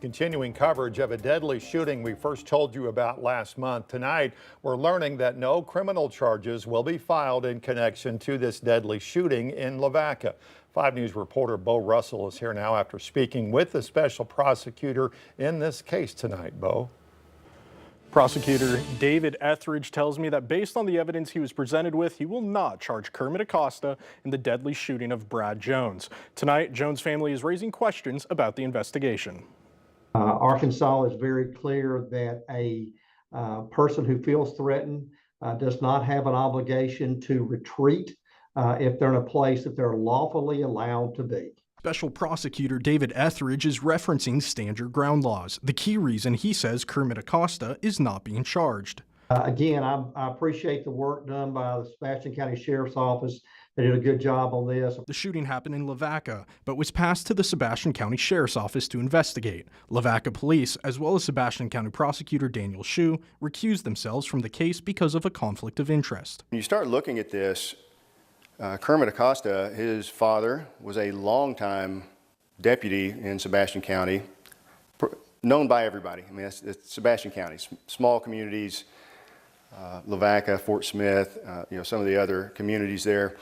Continuing coverage of a deadly shooting we first told you about last month. Tonight, we're learning that no criminal charges will be filed in connection to this deadly shooting in Lavaca. 5 News reporter Bo Russell is here now after speaking with the special prosecutor in this case tonight. Bo. Prosecutor David Etheridge tells me that based on the evidence he was presented with, he will not charge Kermit Acosta in the deadly shooting of Brad Jones. Tonight, Jones' family is raising questions about the investigation. Arkansas is very clear that a person who feels threatened does not have an obligation to retreat if they're in a place that they're lawfully allowed to be. Special Prosecutor David Etheridge is referencing stand your ground laws, the key reason he says Kermit Acosta is not being charged. Again, I appreciate the work done by the Sebastian County Sheriff's Office. They did a good job on this. The shooting happened in Lavaca, but was passed to the Sebastian County Sheriff's Office to investigate. Lavaca police, as well as Sebastian County Prosecutor Daniel Shue, recused themselves from the case because of a conflict of interest. When you start looking at this, Kermit Acosta, his father, was a longtime deputy in Sebastian County, known by everybody. I mean, it's Sebastian County, small communities, Lavaca, Fort Smith, some of the other communities there.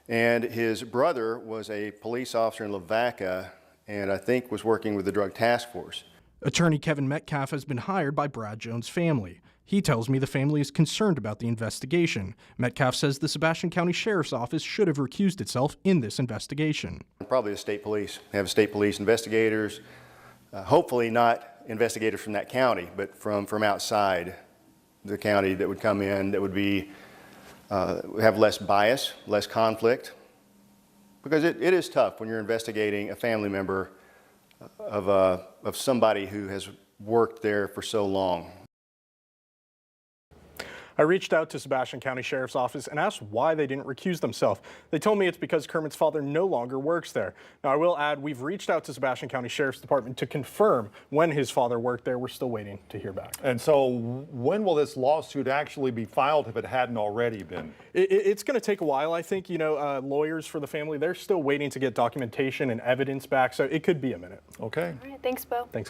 And his brother was a police officer in Lavaca and I think was working with the drug task force. Attorney Kevin Metcalf has been hired by Brad Jones' family. He tells me the family is concerned about the investigation. Metcalf says the Sebastian County Sheriff's Office should have recused itself in this investigation. Probably the state police. Have state police investigators, hopefully not investigators from that county, but from outside the county that would come in, that would be have less bias, less conflict, because it is tough when you're investigating a family member of somebody who has worked there for so long. I reached out to Sebastian County Sheriff's Office and asked why they didn't recuse themselves. They told me it's because Kermit's father no longer works there. Now, I will add, we've reached out to Sebastian County Sheriff's Department to confirm when his father worked there. We're still waiting to hear back. And so when will this lawsuit actually be filed if it hadn't already been? It's going to take a while, I think. Lawyers for the family, they're still waiting to get documentation and evidence back, so it could be a minute. Okay. All right, thanks, Bo. Thanks.